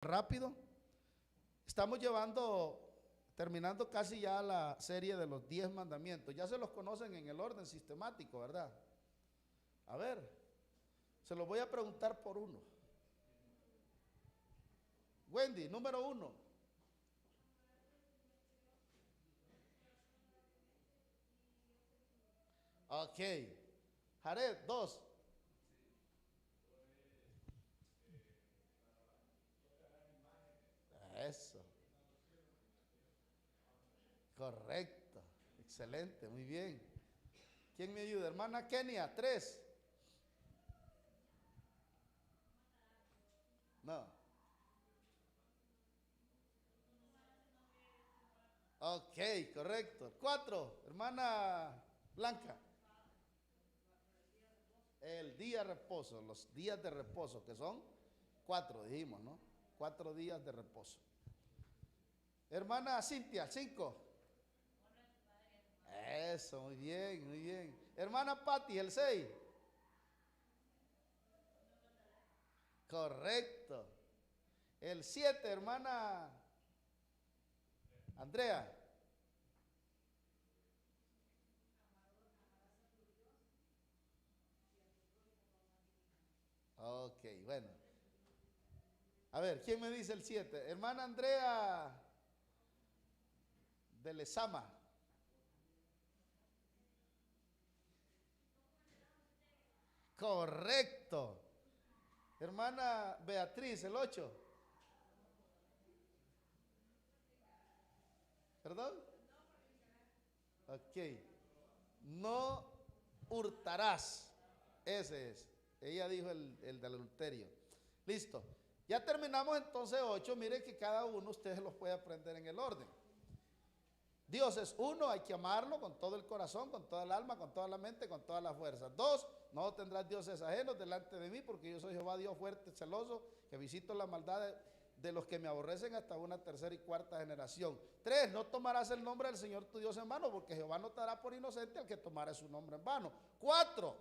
Rápido. Estamos terminando casi ya la serie de los 10 mandamientos. Ya se los conocen en el orden sistemático, ¿verdad? A ver, se los voy a preguntar por uno. Wendy, número 1. Ok. Jared, 2. Eso. Correcto. Excelente, muy bien. ¿Quién me ayuda? Hermana Kenia, 3. No. Ok, correcto. 4. Hermana Blanca. El día de reposo, los días de reposo, que son 4, dijimos, ¿no? 4 días de reposo. Hermana Cintia, 5. Eso, muy bien, muy bien. Hermana Patti, el 6. Correcto. El 7, hermana Andrea. Ok, bueno. A ver, ¿quién me dice el 7? Hermana Andrea de Lezama. Correcto. Hermana Beatriz, el 8. ¿Perdón? Ok. No hurtarás. Ese es. Ella dijo el del adulterio. Listo. Ya terminamos entonces 8. Mire que cada uno ustedes los puede aprender en el orden. Dios es uno, hay que amarlo con todo el corazón, con toda el alma, con toda la mente, con todas las fuerzas. 2, no tendrás dioses ajenos delante de mí, porque yo soy Jehová Dios fuerte, celoso, que visito la maldad de los que me aborrecen hasta una tercera y cuarta generación. 3, no tomarás el nombre del Señor tu Dios en vano, porque Jehová no te hará por inocente al que tomare su nombre en vano. 4,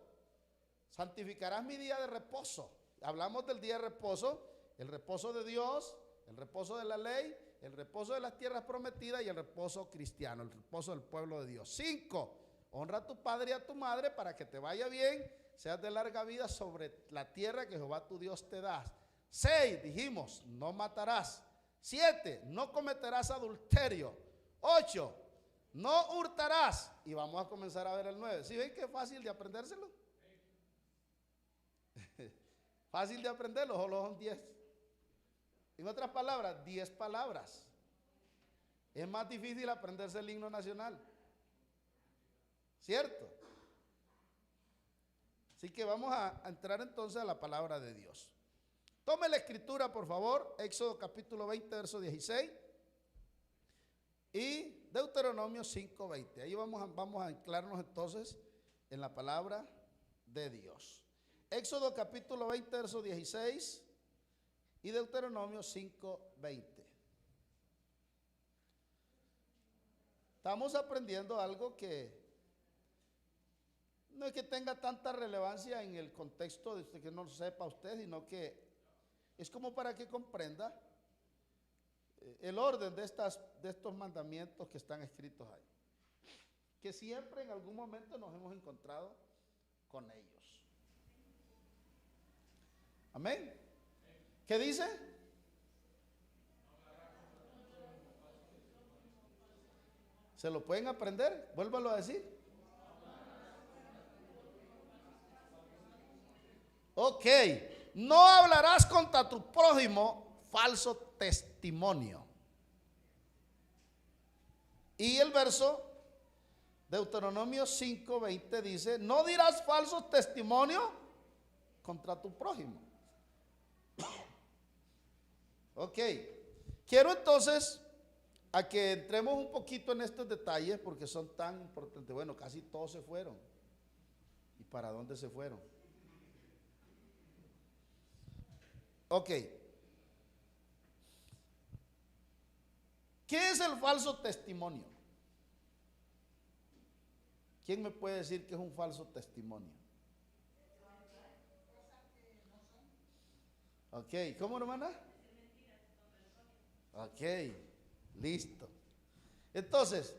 santificarás mi día de reposo. Hablamos del día de reposo, el reposo de Dios, el reposo de la ley, el reposo de las tierras prometidas y el reposo cristiano, el reposo del pueblo de Dios. 5, honra a tu padre y a tu madre para que te vaya bien, seas de larga vida sobre la tierra que Jehová tu Dios te da. 6, dijimos, no matarás. 7, no cometerás adulterio. 8, no hurtarás. Y vamos a comenzar a ver el 9. ¿Sí ven que es fácil de aprendérselo? Fácil de aprenderlo, solo son 10. En otras palabras, 10 palabras. Es más difícil aprenderse el himno nacional, ¿cierto? Así que vamos a entrar entonces a la palabra de Dios. Tome la escritura, por favor, Éxodo capítulo 20, verso 16 y Deuteronomio 5:20. Ahí vamos a anclarnos entonces en la palabra de Dios. Éxodo capítulo 20, verso 16 y Deuteronomio 5:20. Estamos aprendiendo algo que no es que tenga tanta relevancia en el contexto de usted, que no lo sepa usted, sino que es como para que comprenda el orden de estos mandamientos que están escritos ahí, que siempre en algún momento nos hemos encontrado con ellos. Amén. ¿Qué dice? ¿Se lo pueden aprender? Vuélvalo a decir. Ok. No hablarás contra tu prójimo falso testimonio. Y el verso Deuteronomio 5:20 dice, no dirás falso testimonio contra tu prójimo. Ok. Quiero entonces a que entremos un poquito en estos detalles porque son tan importantes. Bueno, casi todos se fueron. ¿Y para dónde se fueron? Ok. ¿Qué es el falso testimonio? ¿Quién me puede decir qué es un falso testimonio? Ok, ¿cómo, hermana? Ok, listo. Entonces,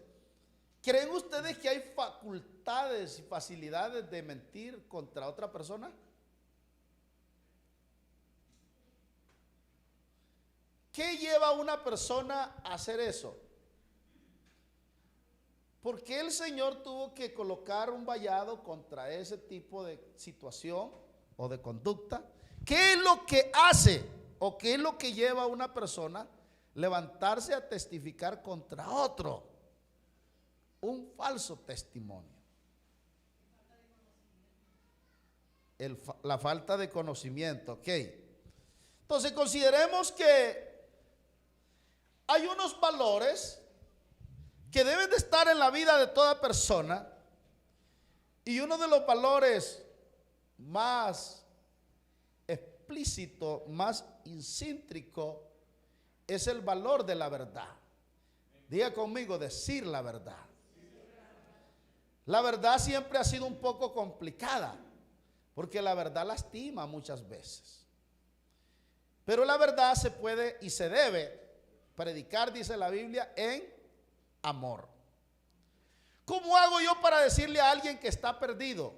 ¿creen ustedes que hay facultades y facilidades de mentir contra otra persona? ¿Qué lleva a una persona a hacer eso? ¿Por qué el Señor tuvo que colocar un vallado contra ese tipo de situación o de conducta? ¿Qué es lo que hace o qué es lo que lleva a una persona levantarse a testificar contra otro? Un falso testimonio. La falta de conocimiento, ok. Entonces consideremos que hay unos valores que deben de estar en la vida de toda persona, y uno de los valores más explícito, más intrínseco, es el valor de la verdad. Diga conmigo, decir la verdad. La verdad siempre ha sido un poco complicada, porque la verdad lastima muchas veces. Pero la verdad se puede y se debe predicar, dice la Biblia, en amor. ¿Cómo hago yo para decirle a alguien que está perdido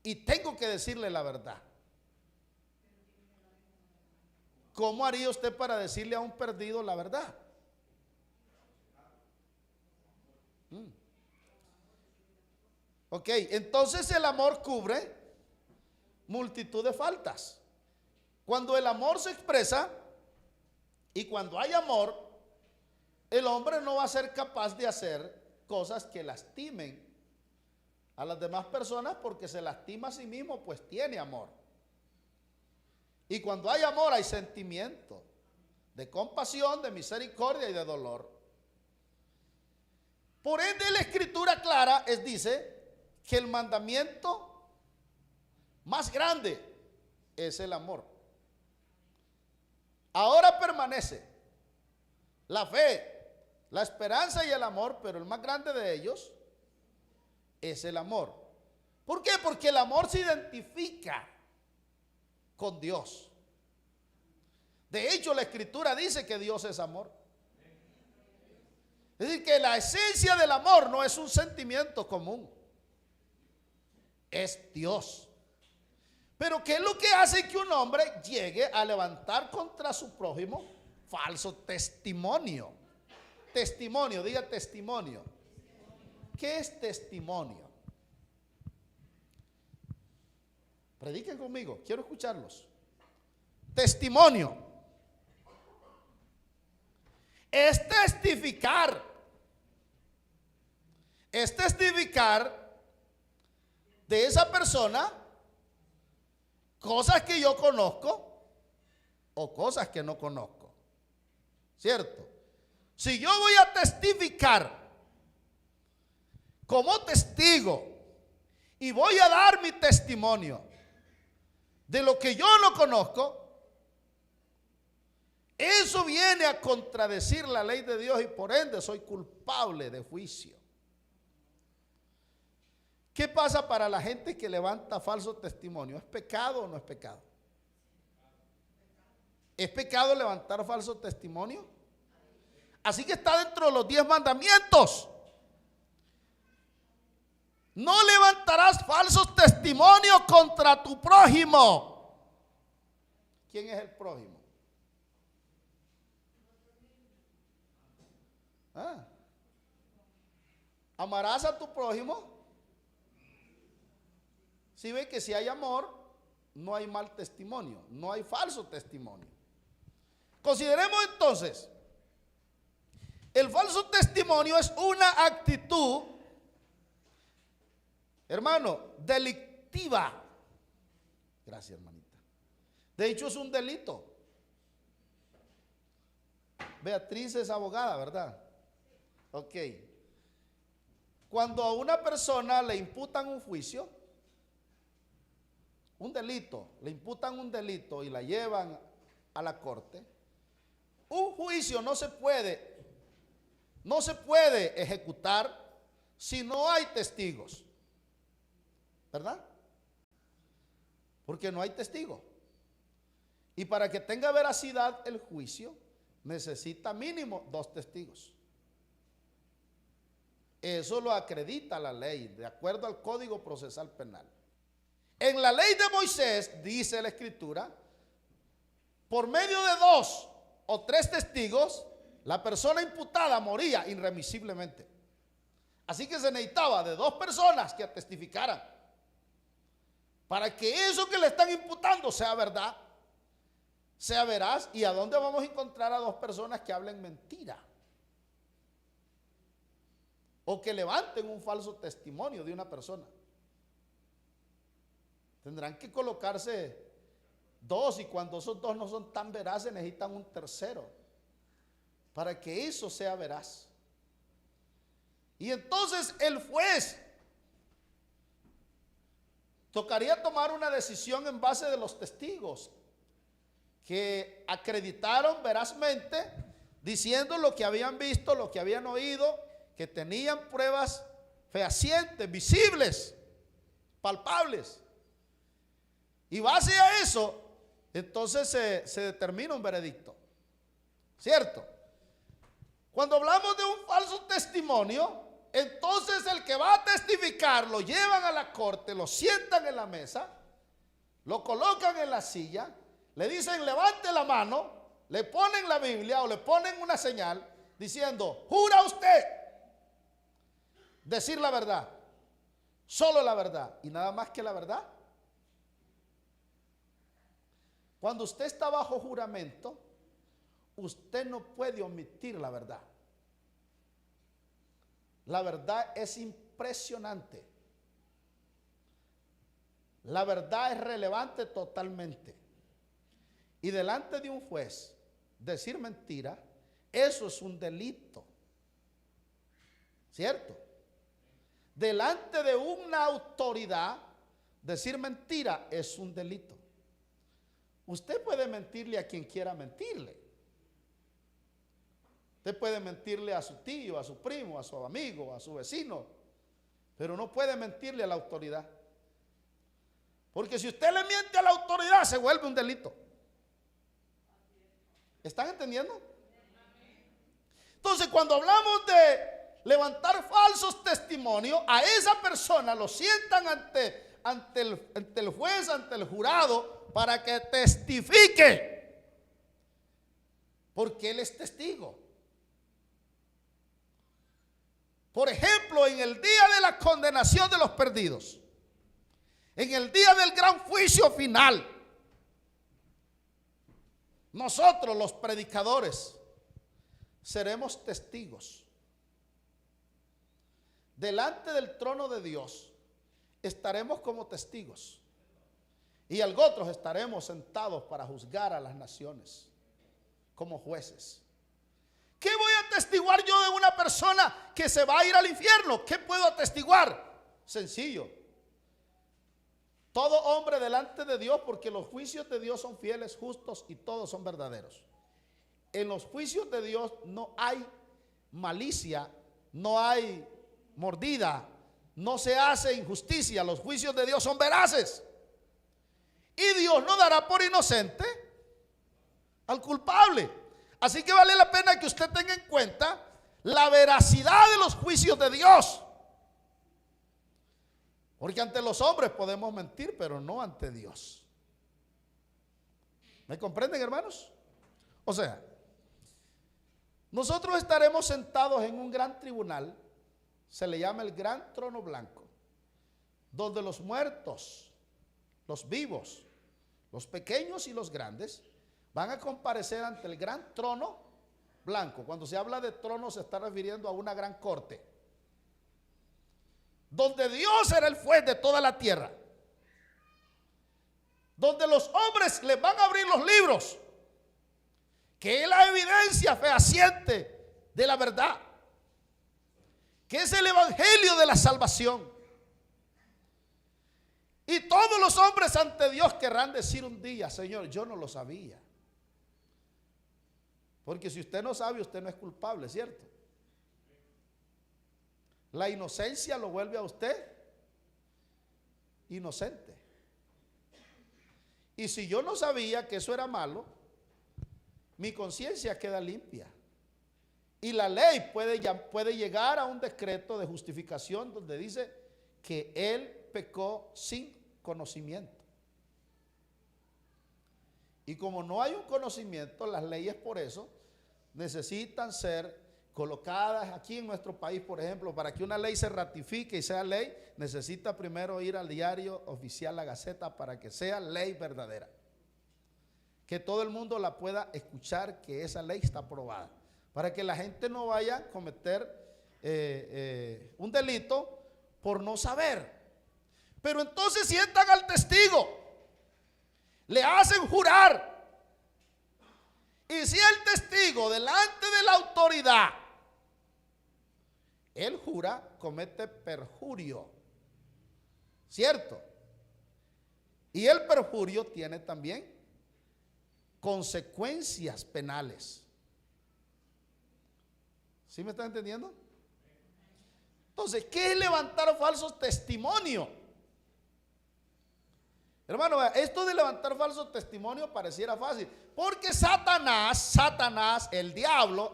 y tengo que decirle la verdad? ¿Cómo haría usted para decirle a un perdido la verdad? Ok, entonces el amor cubre multitud de faltas. Cuando el amor se expresa y cuando hay amor, el hombre no va a ser capaz de hacer cosas que lastimen a las demás personas, porque se lastima a sí mismo, pues tiene amor. Y cuando hay amor hay sentimiento de compasión, de misericordia y de dolor. Por ende, la Escritura clara dice que el mandamiento más grande es el amor. Ahora permanece la fe, la esperanza y el amor, pero el más grande de ellos es el amor. ¿Por qué? Porque el amor se identifica con Dios. De hecho, la Escritura dice que Dios es amor. Es decir, que la esencia del amor no es un sentimiento común, es Dios. Pero ¿qué es lo que hace que un hombre llegue a levantar contra su prójimo falso testimonio? Testimonio, diga testimonio. ¿Qué es testimonio? Prediquen conmigo, quiero escucharlos. Testimonio es testificar. Es testificar de esa persona cosas que yo conozco o cosas que no conozco. ¿Cierto? Si yo voy a testificar como testigo y voy a dar mi testimonio de lo que yo no conozco, eso viene a contradecir la ley de Dios y por ende soy culpable de juicio. ¿Qué pasa para la gente que levanta falso testimonio? ¿Es pecado o no es pecado? ¿Es pecado levantar falso testimonio? Así que está dentro de los 10 mandamientos. No levantarás falsos testimonios contra tu prójimo. ¿Quién es el prójimo? ¿Amarás a tu prójimo? Si ve que si hay amor, no hay mal testimonio, no hay falso testimonio. Consideremos entonces, el falso testimonio es una actitud, hermano, delictiva. Gracias, hermanita. De hecho, es un delito. Beatriz es abogada, ¿verdad? Ok. Cuando a una persona le imputan un juicio, un delito, le imputan un delito y la llevan a la corte, un juicio no se puede ejecutar si no hay testigos, ¿verdad? Porque no hay testigos. Y para que tenga veracidad el juicio, necesita mínimo 2 testigos. Eso lo acredita la ley, de acuerdo al Código Procesal Penal. En la ley de Moisés, dice la Escritura, por medio de 2 o 3 testigos, la persona imputada moría irremisiblemente. Así que se necesitaba de 2 personas que testificaran para que eso que le están imputando sea verdad, sea veraz. ¿Y a dónde vamos a encontrar a 2 personas que hablen mentira? O que levanten un falso testimonio de una persona. Tendrán que colocarse 2, y cuando esos 2 no son tan veraces necesitan un tercero para que eso sea veraz. Y entonces el juez tocaría tomar una decisión en base de los testigos que acreditaron verazmente, diciendo lo que habían visto, lo que habían oído, que tenían pruebas fehacientes, visibles, palpables. Y base a eso, entonces se determina un veredicto. ¿Cierto? Cuando hablamos de un falso testimonio, entonces el que va a testificar lo llevan a la corte, lo sientan en la mesa, lo colocan en la silla, le dicen levante la mano, le ponen la Biblia o le ponen una señal diciendo, jura usted decir la verdad, solo la verdad y nada más que la verdad. Cuando usted está bajo juramento, usted no puede omitir la verdad. La verdad es impresionante. La verdad es relevante totalmente. Y delante de un juez, decir mentira, eso es un delito. ¿Cierto? Delante de una autoridad, decir mentira es un delito. Usted puede mentirle a quien quiera mentirle. Usted puede mentirle a su tío, a su primo, a su amigo, a su vecino, pero no puede mentirle a la autoridad. Porque si usted le miente a la autoridad, se vuelve un delito. ¿Están entendiendo? Entonces, cuando hablamos de levantar falsos testimonios, a esa persona lo sientan ante el juez, ante el jurado, para que testifique, porque él es testigo. Por ejemplo, en el día de la condenación de los perdidos, en el día del gran juicio final, nosotros los predicadores seremos testigos. Delante del trono de Dios estaremos como testigos y otros estaremos sentados para juzgar a las naciones como jueces. ¿Qué voy a atestiguar yo de una persona que se va a ir al infierno? ¿Qué puedo atestiguar? Sencillo. Todo hombre delante de Dios, porque los juicios de Dios son fieles, justos y todos son verdaderos. En los juicios de Dios no hay malicia, no hay mordida, no se hace injusticia. Los juicios de Dios son veraces. Y Dios no dará por inocente al culpable. Así que vale la pena que usted tenga en cuenta la veracidad de los juicios de Dios. Porque ante los hombres podemos mentir, pero no ante Dios. ¿Me comprenden, hermanos? O sea, nosotros estaremos sentados en un gran tribunal, se le llama el gran trono blanco, donde los muertos, los vivos, los pequeños y los grandes van a comparecer ante el gran trono blanco. Cuando se habla de trono se está refiriendo a una gran corte, donde Dios será el juez de toda la tierra, donde los hombres les van a abrir los libros, que es la evidencia fehaciente de la verdad, que es el evangelio de la salvación. Y todos los hombres ante Dios querrán decir un día: Señor, yo no lo sabía. Porque si usted no sabe, usted no es culpable, ¿cierto? La inocencia lo vuelve a usted inocente. Y si yo no sabía que eso era malo, mi conciencia queda limpia. Y la ley puede llegar a un decreto de justificación donde dice que él pecó sin conocimiento. Y como no hay un conocimiento, las leyes por eso necesitan ser colocadas aquí en nuestro país, por ejemplo, para que una ley se ratifique y sea ley, necesita primero ir al diario oficial, la Gaceta, para que sea ley verdadera. Que todo el mundo la pueda escuchar, que esa ley está aprobada. Para que la gente no vaya a cometer un delito por no saber. Pero entonces sientan al testigo, le hacen jurar. Y si el testigo delante de la autoridad, él jura, comete perjurio, ¿cierto? Y el perjurio tiene también consecuencias penales. ¿Sí me están entendiendo? Entonces, ¿qué es levantar falsos testimonios? Hermano, esto de levantar falsos testimonios pareciera fácil, porque Satanás, el diablo,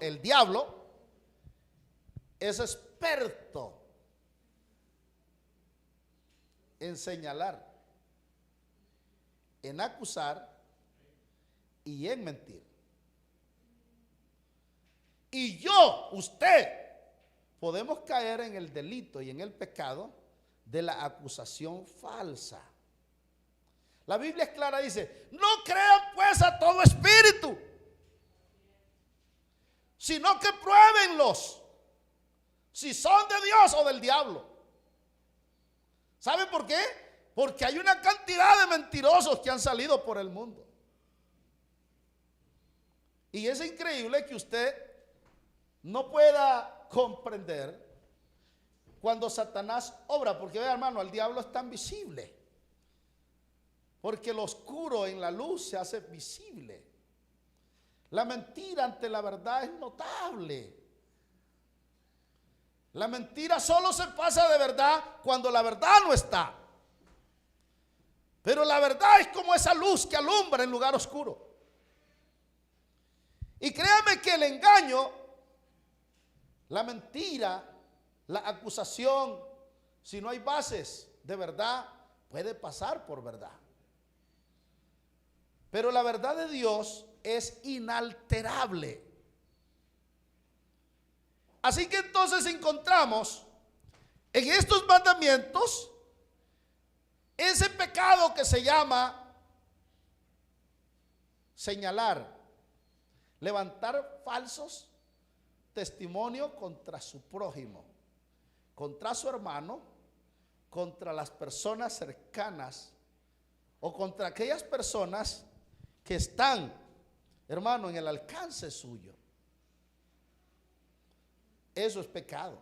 es experto en señalar, en acusar y en mentir. Y usted, podemos caer en el delito y en el pecado de la acusación falsa. La Biblia es clara, dice, no crean pues a todo espíritu, sino que pruébenlos si son de Dios o del diablo. ¿Sabe por qué? Porque hay una cantidad de mentirosos que han salido por el mundo. Y es increíble que usted no pueda comprender cuando Satanás obra, porque vea, hermano, el diablo es tan visible, porque lo oscuro en la luz se hace visible. La mentira ante la verdad es notable. La mentira solo se pasa de verdad cuando la verdad no está. Pero la verdad es como esa luz que alumbra en lugar oscuro. Y créame que el engaño, la mentira, la acusación, si no hay bases de verdad, puede pasar por verdad. Pero la verdad de Dios es inalterable. Así que entonces encontramos en estos mandamientos ese pecado que se llama señalar, levantar falsos testimonios contra su prójimo, contra su hermano, contra las personas cercanas o contra aquellas personas que están, hermano, en el alcance suyo. Eso es pecado.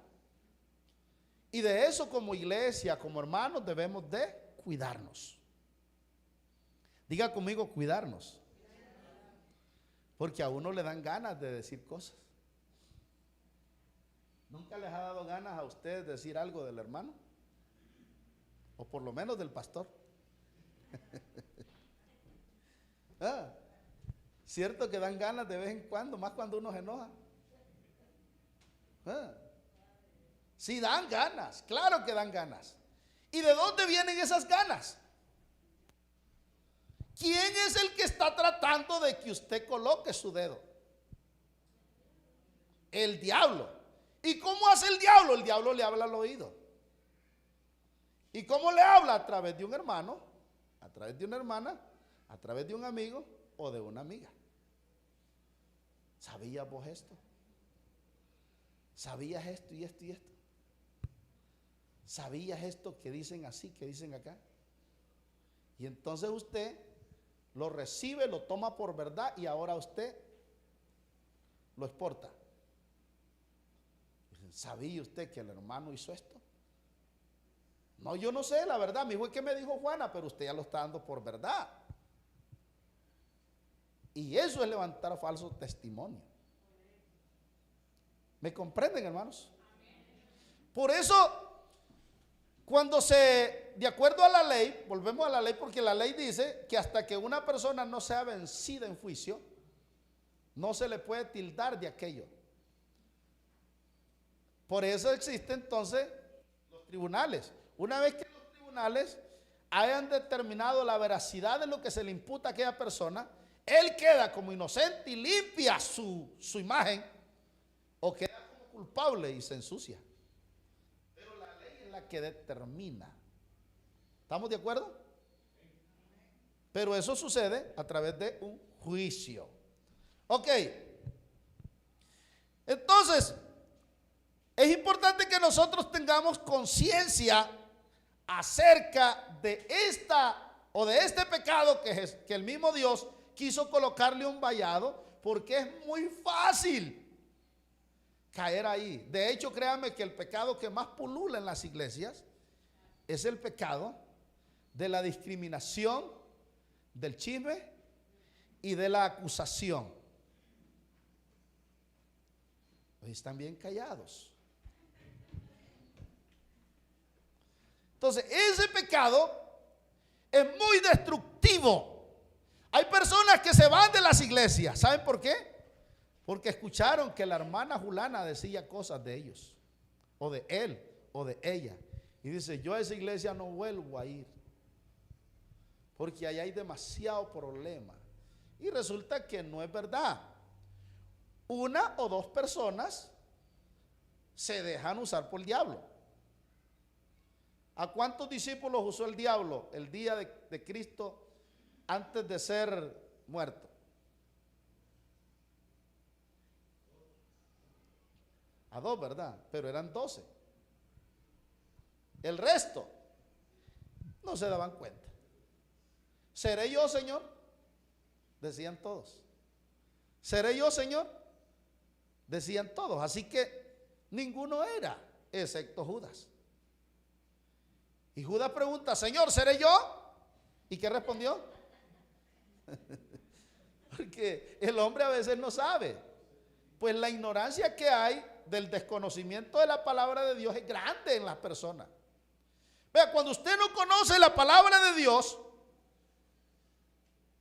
Y de eso como iglesia, como hermanos, debemos de cuidarnos. Diga conmigo, cuidarnos. Porque a uno le dan ganas de decir cosas. ¿Nunca les ha dado ganas a ustedes de decir algo del hermano? O por lo menos del pastor. Cierto que dan ganas de vez en cuando, más cuando uno se enoja. Sí dan ganas, claro que dan ganas. ¿Y de dónde vienen esas ganas? ¿Quién es el que está tratando de que usted coloque su dedo? El diablo. ¿Y cómo hace el diablo? El diablo le habla al oído. ¿Y cómo le habla? A través de un hermano, a través de una hermana, a través de un amigo o de una amiga. ¿Sabías vos esto? ¿Sabías esto y esto y esto? ¿Sabías esto que dicen así, que dicen acá? Y entonces usted lo recibe, lo toma por verdad y ahora usted lo exporta. ¿Sabía usted que el hermano hizo esto? No, yo no sé, la verdad, mi hijo es que me dijo Juana, pero usted ya lo está dando por verdad. Y eso es levantar falso testimonio. ¿Me comprenden, hermanos? Por eso, cuando de acuerdo a la ley, volvemos a la ley porque la ley dice que hasta que una persona no sea vencida en juicio, No se le puede tildar de aquello. Por eso existen entonces los tribunales. Una vez que los tribunales hayan determinado la veracidad de lo que se le imputa a aquella persona, él queda como inocente y limpia su imagen, o queda como culpable y se ensucia. Pero la ley es la que determina. ¿Estamos de acuerdo? Pero eso sucede a través de un juicio. Ok. Entonces, es importante que nosotros tengamos conciencia acerca de este pecado que el mismo Dios quiso colocarle un vallado, porque es muy fácil caer ahí. De hecho, créanme que el pecado que más pulula en las iglesias es el pecado de la discriminación, del chisme y de la acusación. Pues están bien callados. Entonces, ese pecado es muy destructivo. Hay personas que se van de las iglesias. ¿Saben por qué? Porque escucharon que la hermana Julana decía cosas de ellos, o de él, o de ella. Y dice, yo a esa iglesia no vuelvo a ir, porque allá hay demasiado problema. Y resulta que no es verdad. Una o dos personas se dejan usar por el diablo. ¿A cuántos discípulos usó el diablo el día de Cristo antes de ser muerto? A dos, ¿verdad? Pero eran 12. El resto no se daban cuenta. ¿Seré yo, Señor? Decían todos. ¿Seré yo, Señor? Decían todos. Así que ninguno era, excepto Judas. Y Judas pregunta, Señor, ¿seré yo? ¿Y qué respondió? Porque el hombre a veces no sabe. Pues la ignorancia que hay del desconocimiento de la palabra de Dios es grande en las personas. Vea, cuando usted no conoce la palabra de Dios,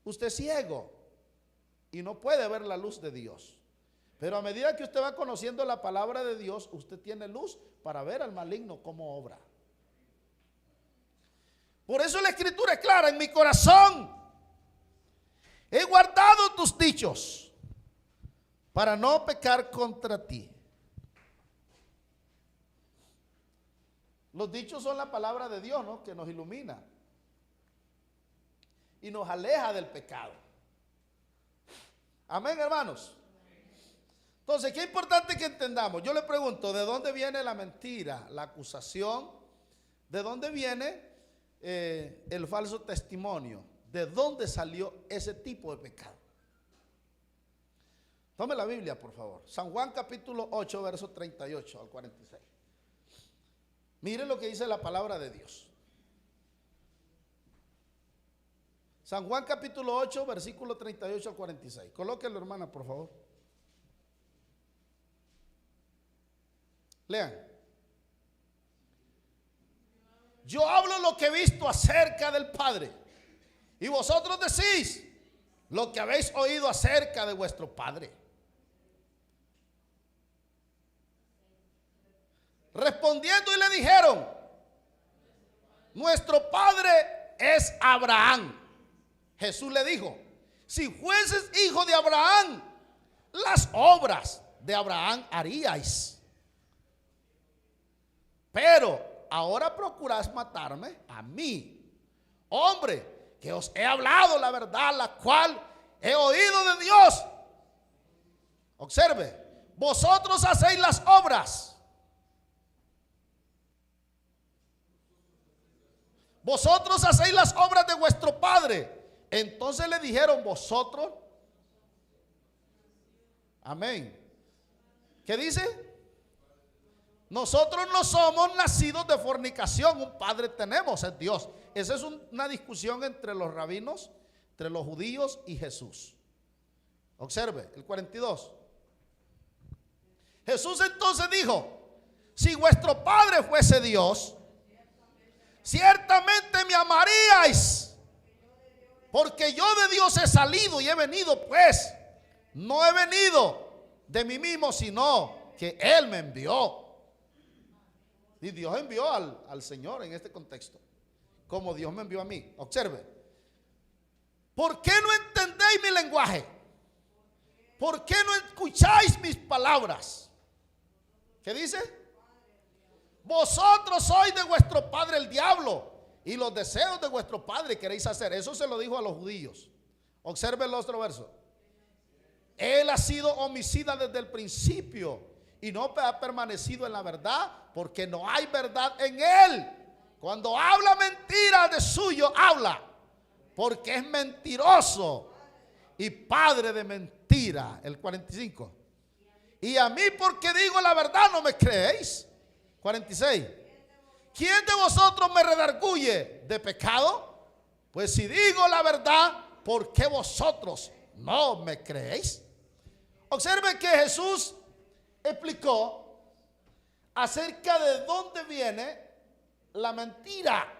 usted es ciego y no puede ver la luz de Dios. Pero a medida que usted va conociendo la palabra de Dios, usted tiene luz para ver al maligno cómo obra. Por eso la escritura es clara: en mi corazón he guardado tus dichos para no pecar contra ti. Los dichos son la palabra de Dios, ¿no? Que nos ilumina y nos aleja del pecado. Amén, hermanos. Entonces, qué importante que entendamos. Yo le pregunto, ¿de dónde viene la mentira, la acusación? ¿De dónde viene el falso testimonio? ¿De dónde salió ese tipo de pecado? Tome la Biblia, por favor. San Juan capítulo 8, versos 38 al 46. Miren lo que dice la palabra de Dios. San Juan capítulo 8, versículo 38 al 46. Colóquenlo, hermana, por favor. Lean. Yo hablo lo que he visto acerca del Padre, y vosotros decís lo que habéis oído acerca de vuestro padre. Respondiendo y le dijeron, nuestro padre es Abraham. Jesús le dijo, si fueses hijo de Abraham, las obras de Abraham haríais. Pero ahora procuráis matarme a mí, hombre, que os he hablado la verdad, la cual he oído de Dios. Observe, vosotros hacéis las obras. Vosotros hacéis las obras de vuestro padre. Entonces le dijeron, vosotros. Amén. ¿Qué dice? Nosotros no somos nacidos de fornicación, un padre tenemos, es Dios. Esa es una discusión entre los rabinos, entre los judíos y Jesús. Observe, el 42. Jesús entonces dijo, si vuestro padre fuese Dios, ciertamente me amaríais, porque yo de Dios he salido y he venido, pues No he venido de mí mismo, sino que Él me envió. Y Dios envió al Señor en este contexto, como Dios me envió a mí. Observe. ¿Por qué no entendéis mi lenguaje? ¿Por qué no escucháis mis palabras? ¿Qué dice? Vosotros sois de vuestro padre el diablo, y los deseos de vuestro padre queréis hacer. Eso se lo dijo a los judíos. Observe el otro verso. Él ha sido homicida desde el principio y no ha permanecido en la verdad, porque no hay verdad en él. Cuando habla mentira, de suyo habla, porque es mentiroso y padre de mentira. El 45. Y a mí, porque digo la verdad, no me creéis. 46. ¿Quién de vosotros me redarguye de pecado? Pues si digo la verdad, ¿por qué vosotros no me creéis? Observen que Jesús explicó acerca de dónde viene la mentira.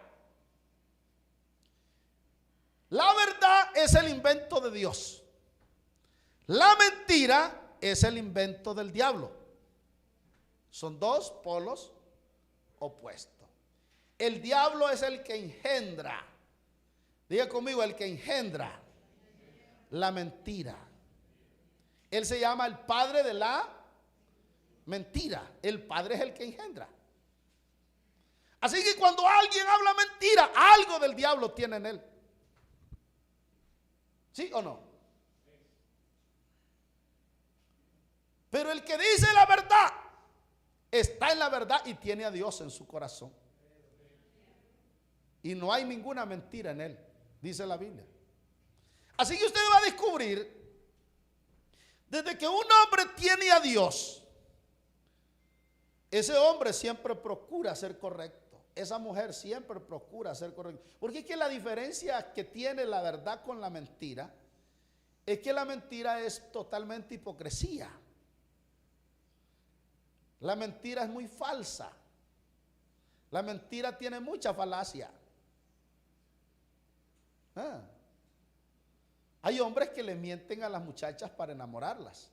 La verdad es el invento de Dios. La mentira es el invento del diablo. Son dos polos opuestos. El diablo es el que engendra. Diga conmigo, el que engendra la mentira. Él se llama el padre de la mentira. El padre es el que engendra. Así que cuando alguien habla mentira, algo del diablo tiene en él. ¿Sí o no? Pero el que dice la verdad está en la verdad y tiene a Dios en su corazón. Y no hay ninguna mentira en él, dice la Biblia. Así que usted va a descubrir, desde que un hombre tiene a Dios, ese hombre siempre procura ser correcto. Esa mujer siempre procura ser correcta. Porque es que la diferencia que tiene la verdad con la mentira es que la mentira es totalmente hipocresía. La mentira es muy falsa. La mentira tiene mucha falacia. Hay hombres que le mienten a las muchachas para enamorarlas.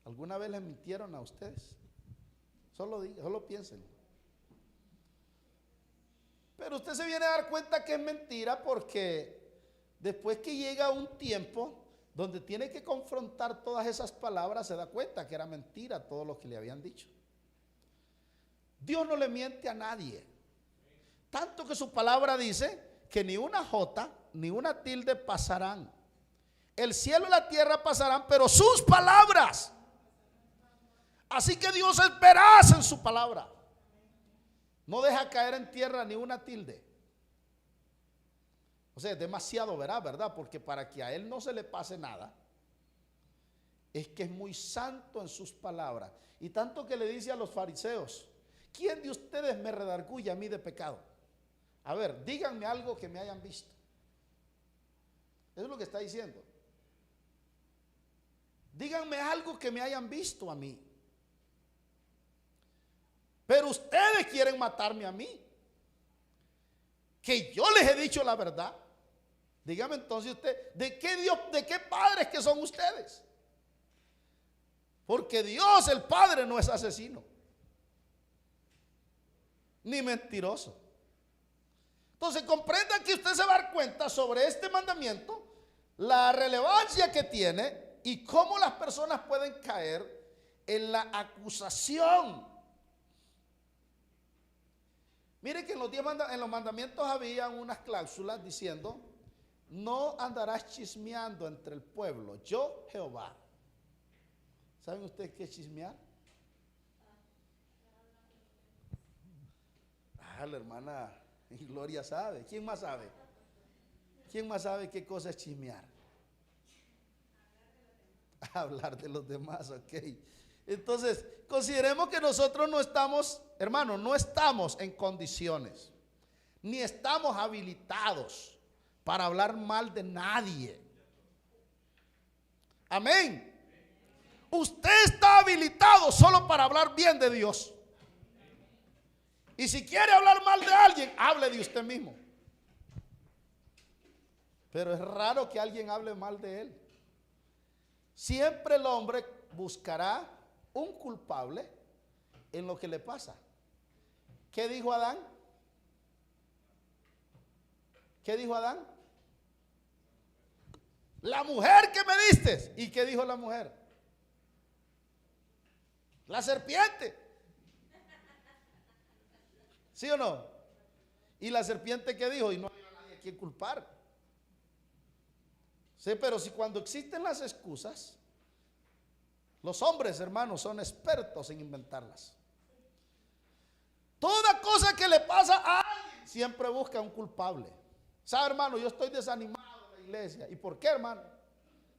¿Alguna vez les mintieron a ustedes? Solo piensen. Pero usted se viene a dar cuenta que es mentira porque después que llega un tiempo donde tiene que confrontar todas esas palabras, se da cuenta que era mentira todo lo que le habían dicho. Dios no le miente a nadie. Tanto que su palabra dice que ni una jota ni una tilde pasarán. El cielo y la tierra pasarán, pero sus palabras. Así que Dios es veraz en su palabra. No deja caer en tierra ni una tilde. O sea, es demasiado veraz, ¿verdad? Porque para que a Él no se le pase nada, es que es muy santo en sus palabras. Y tanto que le dice a los fariseos: ¿quién de ustedes me redarguye a mí de pecado? A ver, díganme algo que me hayan visto. Eso es lo que está diciendo. Díganme algo que me hayan visto a mí. Pero ustedes quieren matarme a mí, que yo les he dicho la verdad. Dígame entonces usted, ¿de qué Dios, de qué padres que son ustedes? Porque Dios, el Padre, no es asesino, ni mentiroso. Entonces comprenda que usted se va a dar cuenta sobre este mandamiento, la relevancia que tiene y cómo las personas pueden caer en la acusación. Mire que en los mandamientos había unas cláusulas diciendo: no andarás chismeando entre el pueblo, yo Jehová. ¿Saben ustedes qué es chismear? La hermana Gloria sabe. ¿Quién más sabe? ¿Quién más sabe qué cosa es chismear? Hablar de los demás, ok. Entonces, consideremos que nosotros no estamos, hermano, no estamos en condiciones, ni estamos habilitados para hablar mal de nadie. Amén. Usted está habilitado solo para hablar bien de Dios. Y si quiere hablar mal de alguien, hable de usted mismo. Pero es raro que alguien hable mal de él. Siempre el hombre buscará un culpable en lo que le pasa. ¿Qué dijo Adán? ¿Qué dijo Adán? La mujer que me diste. ¿Y qué dijo la mujer? La serpiente. ¿Sí o no? ¿Y la serpiente qué dijo? Y no hay nadie a quien culpar. Sí, pero si cuando existen las excusas, los hombres, hermanos, son expertos en inventarlas. Toda cosa que le pasa a alguien siempre busca un culpable. ¿Sabe, hermano? Yo estoy desanimado en la iglesia. ¿Y por qué, hermano?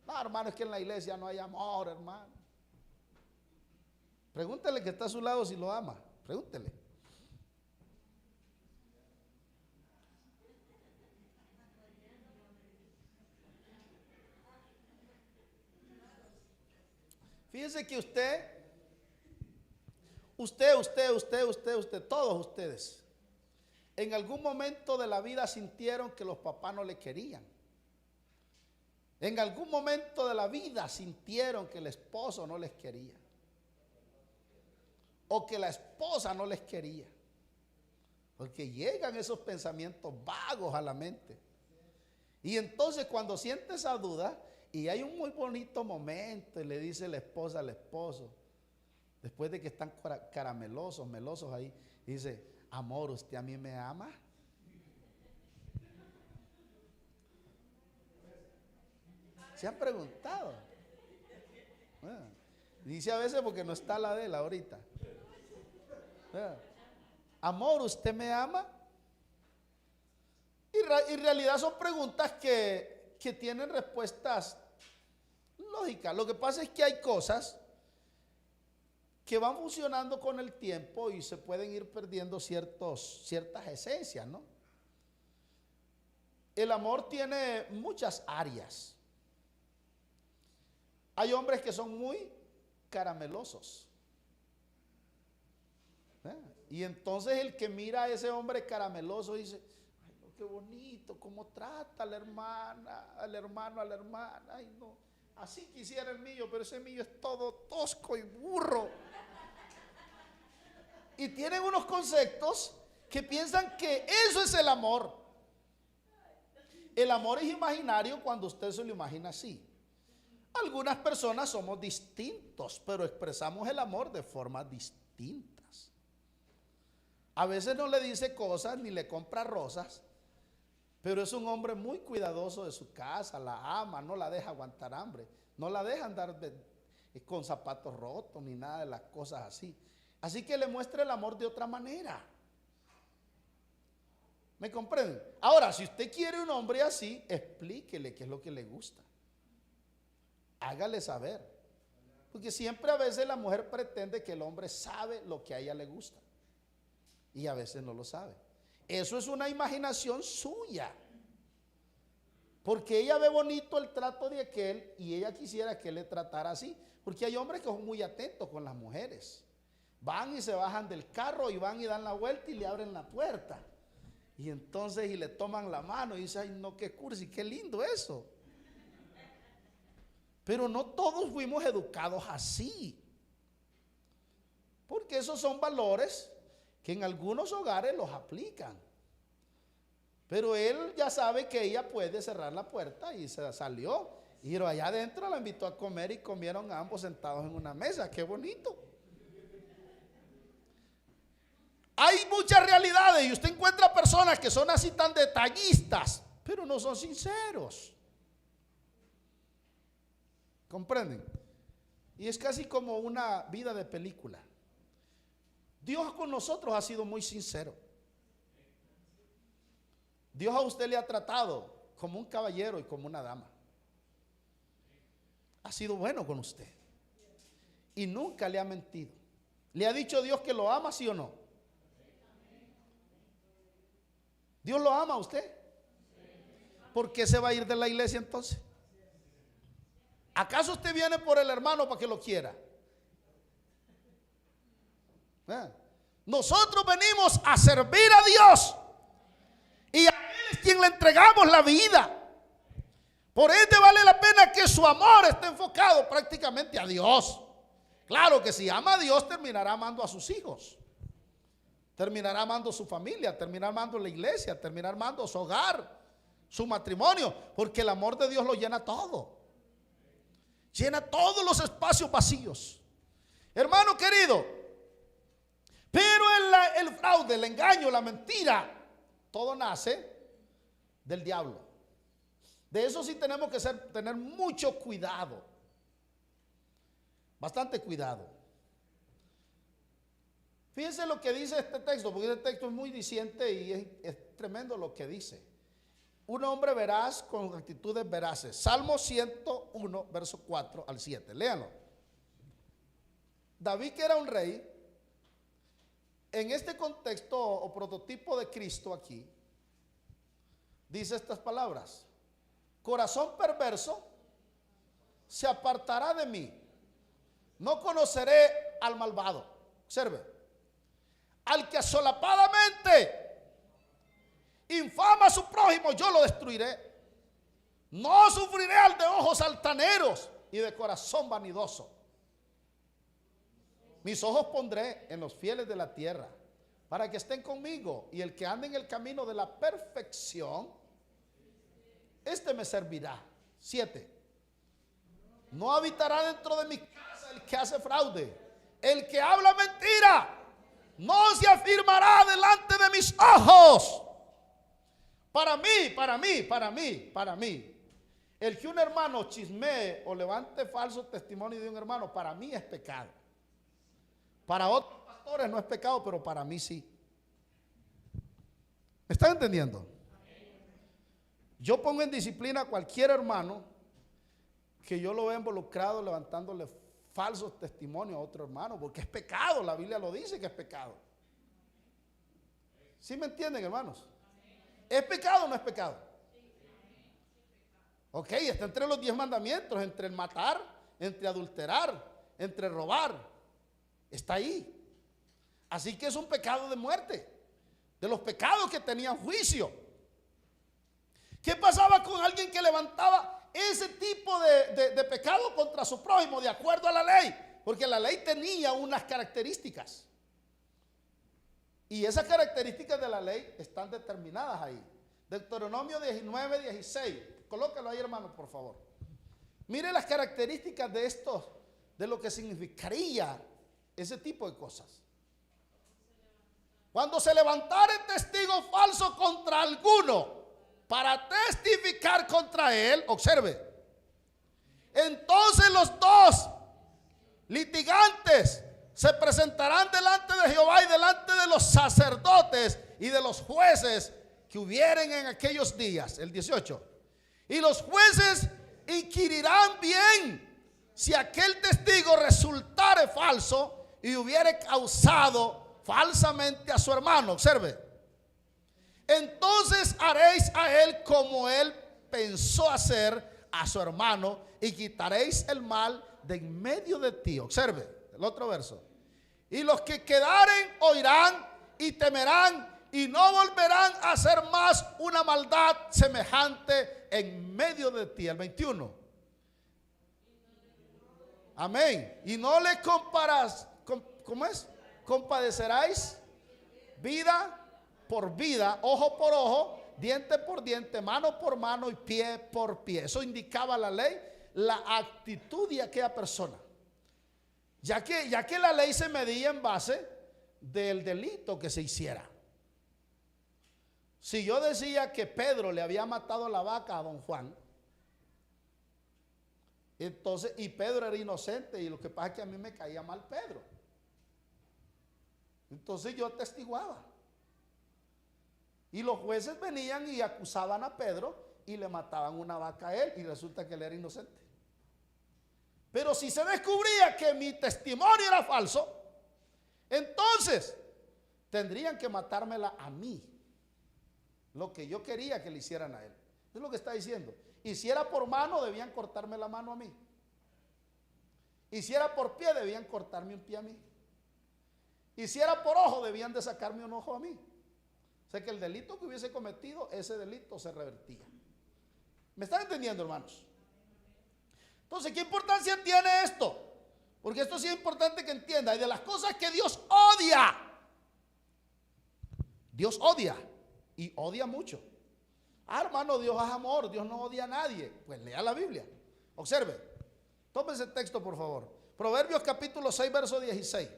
No, hermano, es que en la iglesia no hay amor, hermano. Pregúntele que está a su lado si lo ama. Pregúntele. Fíjese que usted, todos ustedes, en algún momento de la vida sintieron que los papás no le querían. En algún momento de la vida sintieron que el esposo no les quería. O que la esposa no les quería. Porque llegan esos pensamientos vagos a la mente. Y entonces cuando siente esa duda, y hay un muy bonito momento, y le dice la esposa al esposo, después de que están caramelosos, melosos ahí, dice, amor, ¿usted a mí me ama? ¿Se han preguntado? Bueno, dice a veces porque no está la de él ahorita. Amor, ¿usted me ama? Y en realidad son preguntas que tienen respuestas lógicas. Lo que pasa es que hay cosas que van funcionando con el tiempo y se pueden ir perdiendo ciertas esencias, ¿no? El amor tiene muchas áreas. Hay hombres que son muy caramelosos. Y entonces el que mira a ese hombre carameloso dice, ay, no, qué bonito, cómo trata a la hermana, al hermano, a la hermana. Ay, no, así quisiera el mío, pero ese mío es todo tosco y burro. Y tienen unos conceptos que piensan que eso es el amor. El amor es imaginario cuando usted se lo imagina así. Algunas personas somos distintos, pero expresamos el amor de formas distintas. A veces no le dice cosas ni le compra rosas, pero es un hombre muy cuidadoso de su casa, la ama, no la deja aguantar hambre, no la deja andar con zapatos rotos ni nada de las cosas así. Así que le muestra el amor de otra manera. ¿Me comprenden? Ahora, si usted quiere un hombre así, explíquele qué es lo que le gusta. Hágale saber. Porque siempre a veces la mujer pretende que el hombre sabe lo que a ella le gusta. Y a veces no lo sabe. Eso es una imaginación suya. Porque ella ve bonito el trato de aquel y ella quisiera que él le tratara así. Porque hay hombres que son muy atentos con las mujeres. Van y se bajan del carro y van y dan la vuelta y le abren la puerta. Y entonces y le toman la mano y dicen, ay no, qué cursi, qué lindo eso. Pero no todos fuimos educados así. Porque esos son valores que en algunos hogares los aplican. Pero él ya sabe que ella puede cerrar la puerta y se salió. Y allá adentro la invitó a comer y comieron ambos sentados en una mesa. ¡Qué bonito! Hay muchas realidades y usted encuentra personas que son así tan detallistas, pero no son sinceros. ¿Comprenden? Y es casi como una vida de película. Dios con nosotros ha sido muy sincero. Dios a usted le ha tratado como un caballero y como una dama. Ha sido bueno con usted. Y nunca le ha mentido. ¿Le ha dicho Dios que lo ama, sí o no? ¿Dios lo ama a usted? ¿Por qué se va a ir de la iglesia entonces? ¿Acaso usted viene por el hermano para que lo quiera? Nosotros venimos a servir a Dios y a Él es quien le entregamos la vida. Por ende vale la pena que su amor esté enfocado prácticamente a Dios. Claro que si ama a Dios terminará amando a sus hijos, terminará amando a su familia, terminará amando la iglesia, terminará amando su hogar, su matrimonio, porque el amor de Dios lo llena todo. Llena todos los espacios vacíos. Hermano querido, pero el fraude, el engaño, la mentira, todo nace del diablo. De eso sí tenemos que tener mucho cuidado. Bastante cuidado. Fíjense lo que dice este texto, porque este texto es muy diciente y es tremendo lo que dice. Un hombre veraz con actitudes veraces. Salmo 101, verso 4 al 7. Léanlo. David, que era un rey, en este contexto o prototipo de Cristo aquí, dice estas palabras: corazón perverso se apartará de mí, no conoceré al malvado. Observe, al que solapadamente infama a su prójimo, yo lo destruiré. No sufriré al de ojos altaneros y de corazón vanidoso. Mis ojos pondré en los fieles de la tierra, para que estén conmigo, y el que ande en el camino de la perfección, este me servirá. 7. No habitará dentro de mi casa el que hace fraude, el que habla mentira, no se afirmará delante de mis ojos. Para mí, el que un hermano chismee o levante falso testimonio de un hermano, para mí es pecado. Para otros pastores no es pecado, pero para mí sí. ¿Me están entendiendo? Yo pongo en disciplina a cualquier hermano que yo lo vea involucrado levantándole falsos testimonios a otro hermano, porque es pecado, la Biblia lo dice que es pecado. ¿Sí me entienden, hermanos? ¿Es pecado o no es pecado? Ok, está entre los 10 mandamientos, entre el matar, entre adulterar, entre robar. Está ahí. Así que es un pecado de muerte, de los pecados que tenían juicio. ¿Qué pasaba con alguien que levantaba ese tipo de pecado contra su prójimo de acuerdo a la ley? Porque la ley tenía unas características. Y esas características de la ley están determinadas ahí. Deuteronomio 19, 16. Colócalo ahí, hermano, por favor. Mire las características de estos, de lo que significaría ese tipo de cosas. Cuando se levantare testigo falso contra alguno para testificar contra él, observe, entonces los dos litigantes se presentarán delante de Jehová y delante de los sacerdotes y de los jueces que hubieren en aquellos días. El 18. Y los jueces inquirirán bien si aquel testigo resultare falso y hubiere causado falsamente a su hermano. Observe. Entonces haréis a él como él pensó hacer a su hermano y quitaréis el mal de en medio de ti. Observe el otro verso. Y los que quedaren oirán y temerán y no volverán a hacer más una maldad semejante en medio de ti. El 21. Amén. Y no le comparas, ¿cómo es? Compadecerás vida por vida, ojo por ojo, diente por diente, mano por mano y pie por pie. Eso indicaba la ley, la actitud de aquella persona. Ya que la ley se medía en base del delito que se hiciera. Si yo decía que Pedro le había matado la vaca a don Juan, entonces, y Pedro era inocente, y lo que pasa es que a mí me caía mal Pedro. Entonces yo atestiguaba. Y los jueces venían y acusaban a Pedro y le mataban una vaca a él, y resulta que él era inocente. Pero si se descubría que mi testimonio era falso, entonces tendrían que matármela a mí. Lo que yo quería que le hicieran a él. Es lo que está diciendo. Y si era por mano, debían cortarme la mano a mí. Y si era por pie, debían cortarme un pie a mí. Y si era por ojo, debían de sacarme un ojo a mí. O sea que el delito que hubiese cometido, ese delito se revertía. ¿Me están entendiendo, hermanos? Entonces, ¿qué importancia tiene esto? Porque esto sí es importante que entienda. Y de las cosas que Dios odia y odia mucho. Hermano, Dios es amor, Dios no odia a nadie. Pues lea la Biblia, observe. Tome ese texto, por favor. Proverbios capítulo 6, verso 16.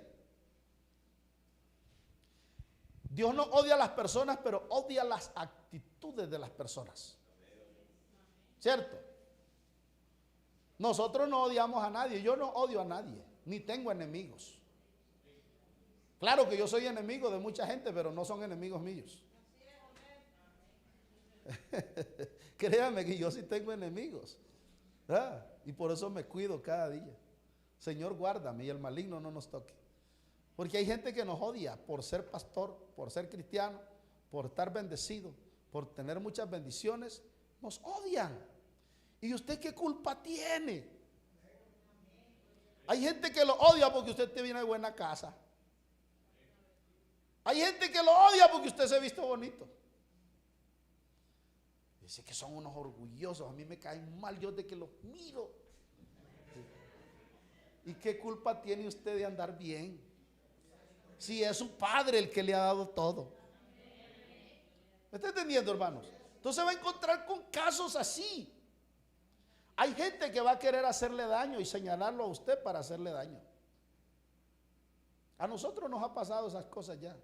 Dios no odia a las personas, pero odia las actitudes de las personas. ¿Cierto? Nosotros no odiamos a nadie. Yo no odio a nadie, ni tengo enemigos. Claro que yo soy enemigo de mucha gente, pero no son enemigos míos. Créame que yo sí tengo enemigos, ¿verdad? Y por eso me cuido cada día. Señor, guárdame y el maligno no nos toque. Porque hay gente que nos odia por ser pastor, por ser cristiano, por estar bendecido, por tener muchas bendiciones. Nos odian. ¿Y usted qué culpa tiene? Hay gente que lo odia porque usted viene de buena casa. Hay gente que lo odia porque usted se viste bonito. Dice que son unos orgullosos. A mí me caen mal yo de que los miro. ¿Y qué culpa tiene usted de andar bien? Si es su padre el que le ha dado todo. ¿Me está entendiendo, hermanos? Entonces va a encontrar con casos así. Hay gente que va a querer hacerle daño y señalarlo a usted para hacerle daño. A nosotros nos ha pasado esas cosas ya.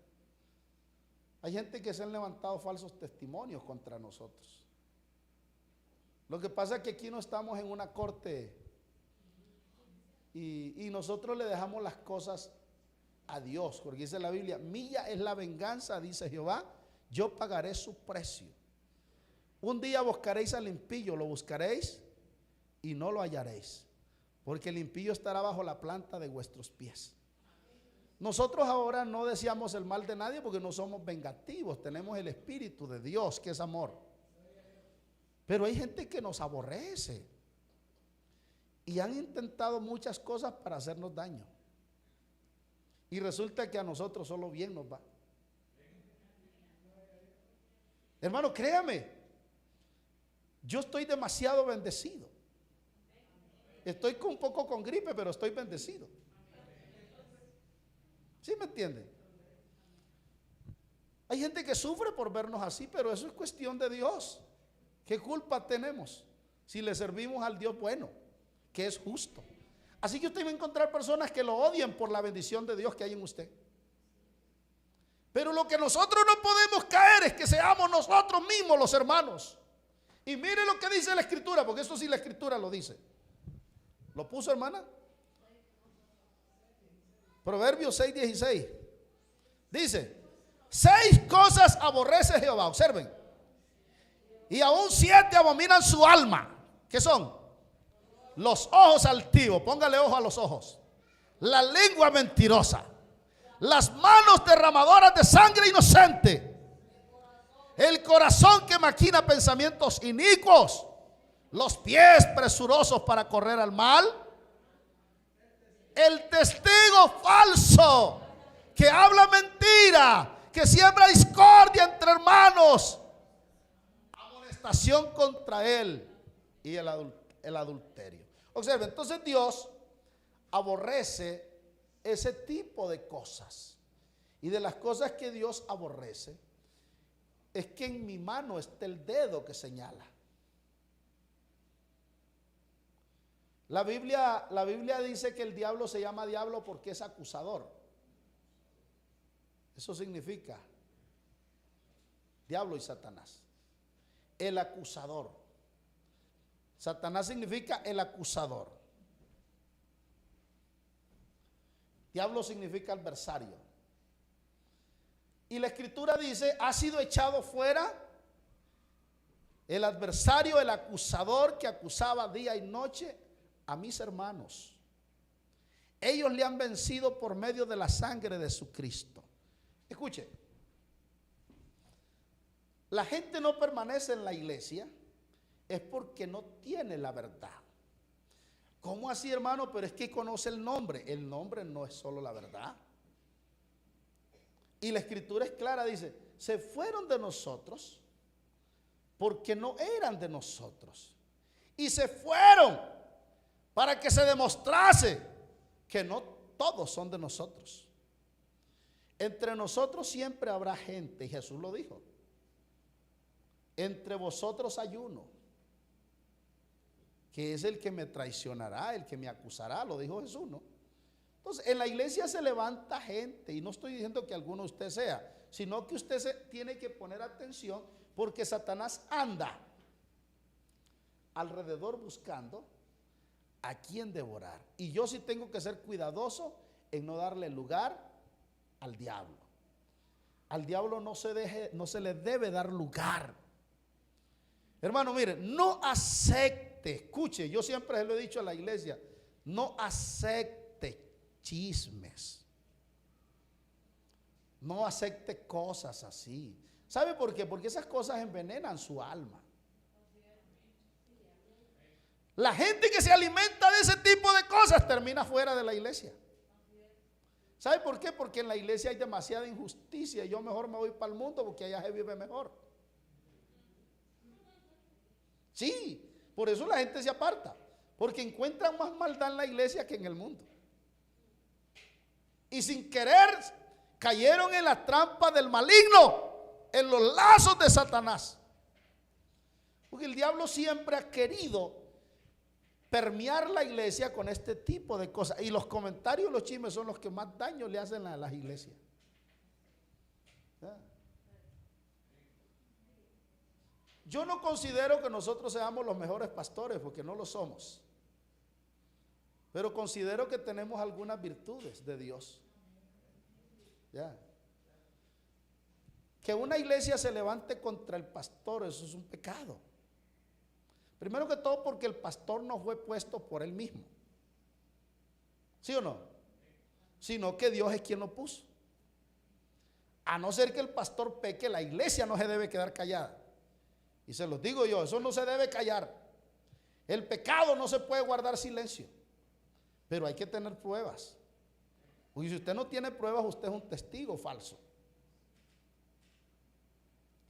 Hay gente que se han levantado falsos testimonios contra nosotros. Lo que pasa es que aquí no estamos en una corte y nosotros le dejamos las cosas a Dios, porque dice la Biblia, mía es la venganza, dice Jehová, yo pagaré su precio. Un día buscaréis al impío, lo buscaréis y no lo hallaréis, porque el impío estará bajo la planta de vuestros pies. Nosotros ahora no deseamos el mal de nadie porque no somos vengativos, tenemos el Espíritu de Dios que es amor. Pero hay gente que nos aborrece y han intentado muchas cosas para hacernos daño. Y resulta que a nosotros solo bien nos va. Hermano, créame, yo estoy demasiado bendecido. Estoy un poco con gripe, pero estoy bendecido. ¿Sí me entienden? Hay gente que sufre por vernos así, pero eso es cuestión de Dios. ¿Qué culpa tenemos si le servimos al Dios bueno, que es justo? Así que usted va a encontrar personas que lo odien por la bendición de Dios que hay en usted. Pero lo que nosotros no podemos caer es que seamos nosotros mismos los hermanos. Y mire lo que dice la Escritura, porque eso sí la Escritura lo dice. ¿Lo puso, hermana? Proverbios 6:16. Dice, 6 cosas aborrece Jehová, observen. Y aún 7 abominan su alma. ¿Qué son? Los ojos altivos, póngale ojo a los ojos. La lengua mentirosa. Las manos derramadoras de sangre inocente. El corazón que maquina pensamientos inicuos. Los pies presurosos para correr al mal. El testigo falso que habla mentira, que siembra discordia entre hermanos. Amonestación contra él y el adulterio. Observe, entonces Dios aborrece ese tipo de cosas. Y de las cosas que Dios aborrece es que en mi mano está el dedo que señala. La Biblia dice que el diablo se llama diablo porque es acusador. Eso significa diablo y Satanás. El acusador. Satanás significa el acusador. Diablo significa adversario. Y la Escritura dice, ha sido echado fuera el adversario, el acusador que acusaba día y noche a mis hermanos. Ellos le han vencido por medio de la sangre de su Cristo. Escuche, la gente no permanece en la iglesia es porque no tiene la verdad. ¿Cómo así, hermano? Pero es que conoce el nombre. El nombre no es solo la verdad. Y la Escritura es clara, dice, se fueron de nosotros porque no eran de nosotros. Y se fueron para que se demostrase que no todos son de nosotros. Entre nosotros siempre habrá gente, y Jesús lo dijo. Entre vosotros hay uno, que es el que me traicionará, el que me acusará, lo dijo Jesús, ¿no? Entonces, en la iglesia se levanta gente, y no estoy diciendo que alguno de ustedes sea, sino que usted se tiene que poner atención, porque Satanás anda alrededor buscando a quien devorar. Y yo sí tengo que ser cuidadoso en no darle lugar al diablo. Al diablo no se le debe dar lugar. Hermano, mire, no acepte, escuche, yo siempre lo he dicho a la iglesia, no acepte chismes. No acepte cosas así. ¿Sabe por qué? Porque esas cosas envenenan su alma. La gente que se alimenta de ese tipo de cosas termina fuera de la iglesia. ¿Sabe por qué? Porque en la iglesia hay demasiada injusticia y yo mejor me voy para el mundo porque allá se vive mejor. Sí, por eso la gente se aparta, porque encuentran más maldad en la iglesia que en el mundo. Y sin querer cayeron en la trampa del maligno, en los lazos de Satanás. Porque el diablo siempre ha querido permear la iglesia con este tipo de cosas. Y los comentarios, los chismes son los que más daño le hacen a las iglesias. ¿Ya? Yo no considero que nosotros seamos los mejores pastores, porque no lo somos. Pero considero que tenemos algunas virtudes de Dios. ¿Ya? Que una iglesia se levante contra el pastor, eso es un pecado. Primero que todo porque el pastor no fue puesto por él mismo. ¿Sí o no? Sino que Dios es quien lo puso. A no ser que el pastor peque, la iglesia no se debe quedar callada. Y se los digo yo, eso no se debe callar. El pecado no se puede guardar silencio. Pero hay que tener pruebas. Porque si usted no tiene pruebas, usted es un testigo falso.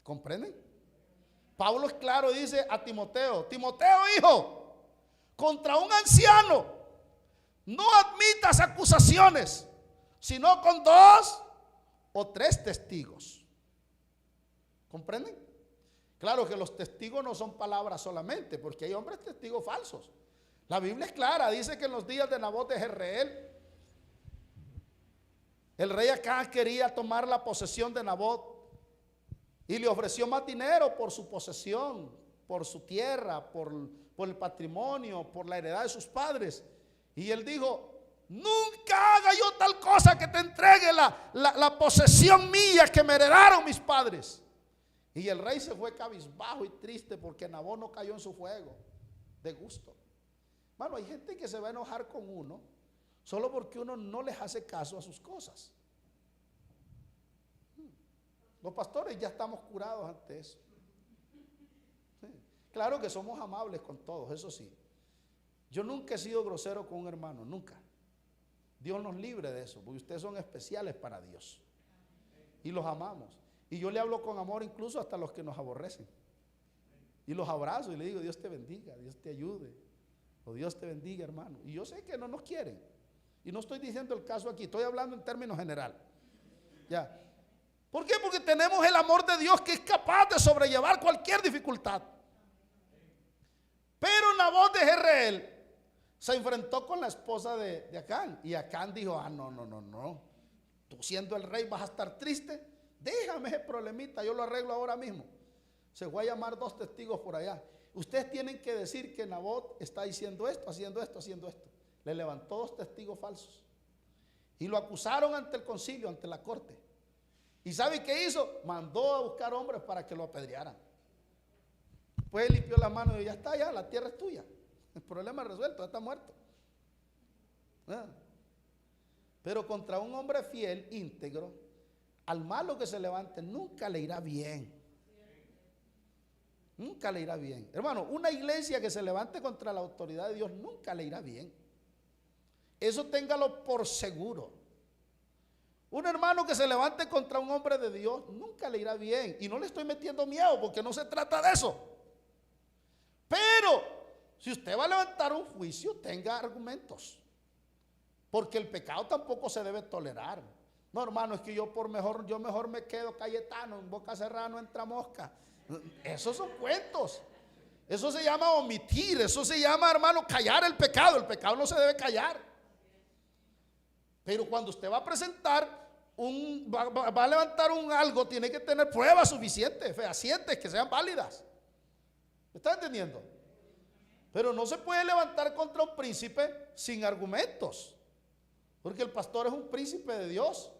¿Comprenden? Pablo es claro, dice a Timoteo, Timoteo hijo, contra un anciano no admitas acusaciones, sino con 2 o 3 testigos. ¿Comprenden? Claro que los testigos no son palabras solamente, porque hay hombres testigos falsos. La Biblia es clara, dice que en los días de Nabot de Jezreel, el rey Acán quería tomar la posesión de Nabot y le ofreció más dinero por su posesión, por su tierra, por el patrimonio, por la heredad de sus padres. Y él dijo, nunca haga yo tal cosa que te entregue la posesión mía que me heredaron mis padres. Y el rey se fue cabizbajo y triste porque Nabot no cayó en su fuego de gusto. Bueno, hay gente que se va a enojar con uno solo porque uno no les hace caso a sus cosas. Los pastores ya estamos curados ante eso. Sí. Claro que somos amables con todos, eso sí. Yo nunca he sido grosero con un hermano, nunca. Dios nos libre de eso, porque ustedes son especiales para Dios. Y los amamos. Y yo le hablo con amor incluso hasta a los que nos aborrecen. Y los abrazo y le digo, Dios te bendiga, Dios te ayude. O Dios te bendiga, hermano. Y yo sé que no nos quieren. Y no estoy diciendo el caso aquí, estoy hablando en términos general. Ya. ¿Por qué? Porque tenemos el amor de Dios que es capaz de sobrellevar cualquier dificultad. Pero Nabot de Jezreel se enfrentó con la esposa de Acán. Y Acán dijo, no. Tú siendo el rey vas a estar triste. Déjame ese problemita, yo lo arreglo ahora mismo. Se fue a llamar 2 testigos por allá. Ustedes tienen que decir que Nabot está diciendo esto, haciendo esto, haciendo esto. Le levantó 2 testigos falsos. Y lo acusaron ante el concilio, ante la corte. ¿Y sabe qué hizo? Mandó a buscar hombres para que lo apedrearan. Pues él limpió las manos y ya está, ya, la tierra es tuya. El problema es resuelto, ya está muerto. Pero contra un hombre fiel, íntegro, al malo que se levante nunca le irá bien. Nunca le irá bien. Hermano, una iglesia que se levante contra la autoridad de Dios nunca le irá bien. Eso téngalo por seguro. Un hermano que se levante contra un hombre de Dios nunca le irá bien. Y no le estoy metiendo miedo porque no se trata de eso. Pero si usted va a levantar un juicio, tenga argumentos. Porque el pecado tampoco se debe tolerar. No, hermano, es que yo mejor me quedo Cayetano, en boca cerrada no entra mosca. Esos son cuentos. Eso se llama omitir, eso se llama, hermano, callar el pecado. El pecado no se debe callar. Pero cuando usted va a presentar va a levantar un algo, tiene que tener pruebas suficientes, fehacientes, que sean válidas. ¿Me está entendiendo? Pero no se puede levantar contra un príncipe sin argumentos. Porque el pastor es un príncipe de Dios.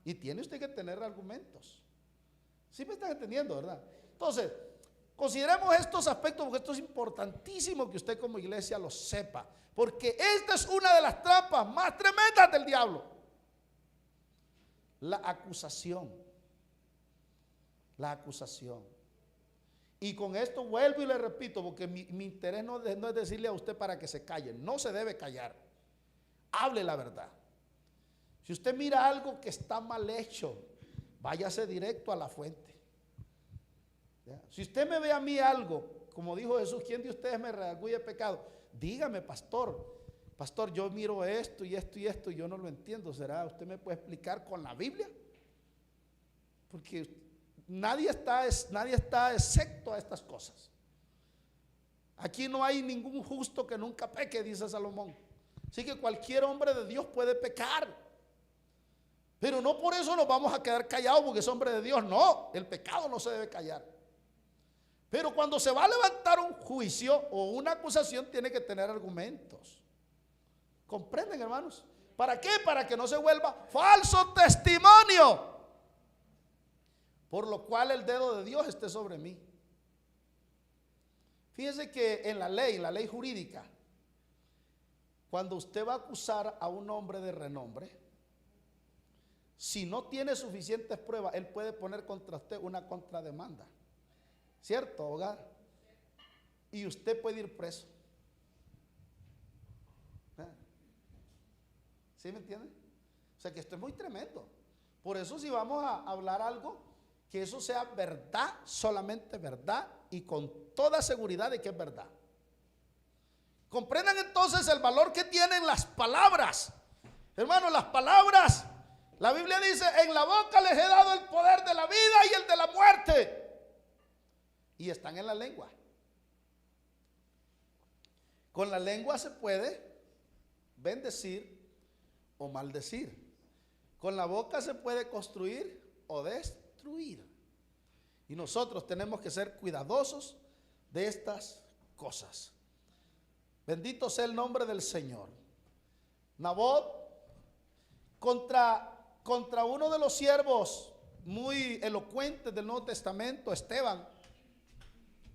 Y tiene usted que tener argumentos. ¿Sí me están entendiendo, verdad? Entonces, consideremos estos aspectos porque esto es importantísimo que usted como iglesia lo sepa. Porque esta es una de las trampas más tremendas del diablo. La acusación. La acusación. Y con esto vuelvo y le repito, porque mi interés no es decirle a usted para que se calle. No se debe callar. Hable la verdad. Si usted mira algo que está mal hecho, váyase directo a la fuente. ¿Ya? Si usted me ve a mí algo, como dijo Jesús, ¿quién de ustedes me redarguye pecado? Dígame, pastor, yo miro esto y esto y esto y yo no lo entiendo. ¿Será? ¿Usted me puede explicar con la Biblia? Porque nadie está excepto a estas cosas. Aquí no hay ningún justo que nunca peque, dice Salomón. Así que cualquier hombre de Dios puede pecar. Pero no por eso nos vamos a quedar callados porque es hombre de Dios. No, el pecado no se debe callar. Pero cuando se va a levantar un juicio o una acusación, tiene que tener argumentos. ¿Comprenden, hermanos? ¿Para qué? Para que no se vuelva falso testimonio, por lo cual el dedo de Dios esté sobre mí. Fíjese que en la ley jurídica, cuando usted va a acusar a un hombre de renombre, si no tiene suficientes pruebas, él puede poner contra usted una contrademanda. ¿Cierto, abogado? Y usted puede ir preso. ¿Sí me entiende? O sea que esto es muy tremendo. Por eso si vamos a hablar algo, que eso sea verdad, solamente verdad y con toda seguridad de que es verdad. Comprendan entonces el valor que tienen las palabras. Hermanos, las palabras, la Biblia dice, en la boca les he dado el poder de la vida y el de la muerte. Y están en la lengua. Con la lengua se puede bendecir o maldecir. Con la boca se puede construir o destruir. Y nosotros tenemos que ser cuidadosos de estas cosas. Bendito sea el nombre del Señor. Nabot contra uno de los siervos muy elocuentes del Nuevo Testamento, Esteban.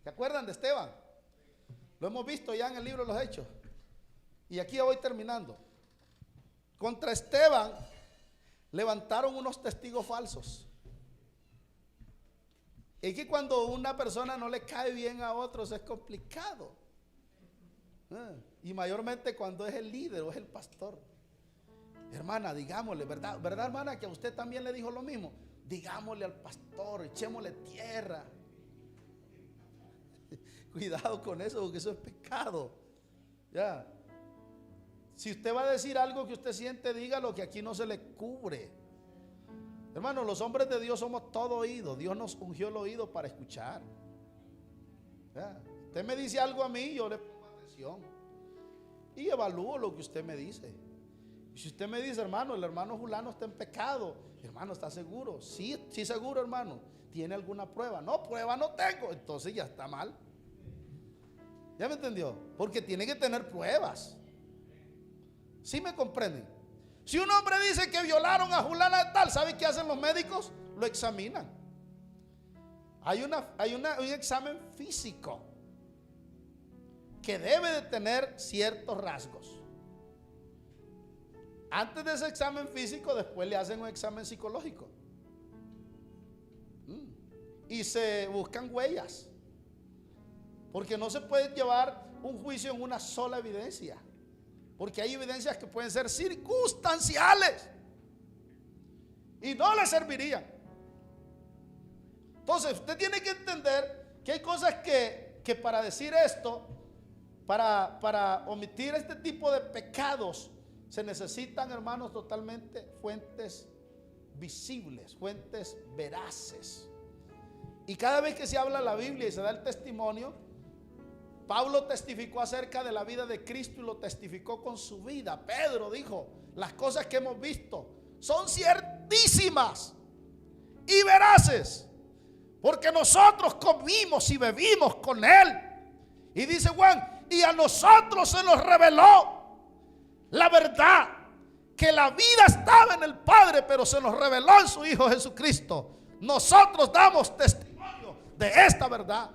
¿Se acuerdan de Esteban? Lo hemos visto ya en el libro de los Hechos. Y aquí ya voy terminando. Contra Esteban levantaron unos testigos falsos. Es que cuando una persona no le cae bien a otros es complicado. Y mayormente cuando es el líder o es el pastor. Hermana, digámosle, ¿verdad hermana, que a usted también le dijo lo mismo? Digámosle al pastor, echémosle tierra. Cuidado con eso, porque eso es pecado. Ya. Si usted va a decir algo que usted siente, dígalo, que aquí no se le cubre. Hermano, los hombres de Dios somos todo oído. Dios nos ungió el oído para escuchar. Ya. Usted me dice algo a mí, yo le pongo atención y evalúo lo que usted me dice. Y si usted me dice, hermano, el hermano Julano está en pecado, hermano, ¿está seguro? Sí, seguro, hermano. ¿Tiene alguna prueba? No, prueba no tengo. Entonces ya está mal. ¿Ya me entendió? Porque tiene que tener pruebas. ¿Sí me comprenden? Si un hombre dice que violaron a Julana de tal, ¿sabe qué hacen los médicos? Lo examinan. Hay un examen físico que debe de tener ciertos rasgos. Antes de ese examen físico, después le hacen un examen psicológico. Y se buscan huellas. Porque no se puede llevar un juicio en una sola evidencia. Porque hay evidencias que pueden ser circunstanciales. y no le servirían. Entonces usted tiene que entender que hay cosas que para decir esto, para omitir este tipo de pecados, se necesitan, hermanos, totalmente fuentes visibles, fuentes veraces. Y cada vez que se habla la Biblia y se da el testimonio, Pablo testificó acerca de la vida de Cristo y lo testificó con su vida. Pedro dijo, las cosas que hemos visto son ciertísimas y veraces, porque nosotros comimos y bebimos con él. Y dice Juan, y a nosotros se nos reveló la verdad, que la vida estaba en el Padre, pero se nos reveló en su Hijo Jesucristo. Nosotros damos testimonio de esta verdad.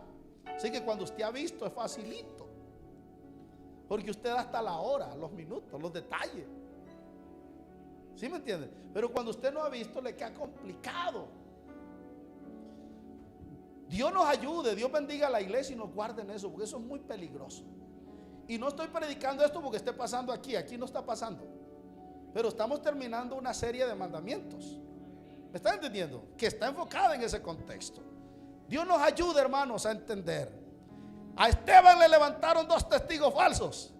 Así que cuando usted ha visto es facilito, porque usted da hasta la hora, los minutos, los detalles. ¿Sí me entiende? Pero cuando usted no ha visto, le queda complicado. Dios nos ayude, Dios bendiga a la iglesia y nos guarde en eso, porque eso es muy peligroso. Y no estoy predicando esto porque esté pasando aquí no está pasando. Pero estamos terminando una serie de mandamientos. ¿Me están entendiendo? Que está enfocada en ese contexto. Dios nos ayude, hermanos, a entender. A Esteban le levantaron 2 testigos falsos.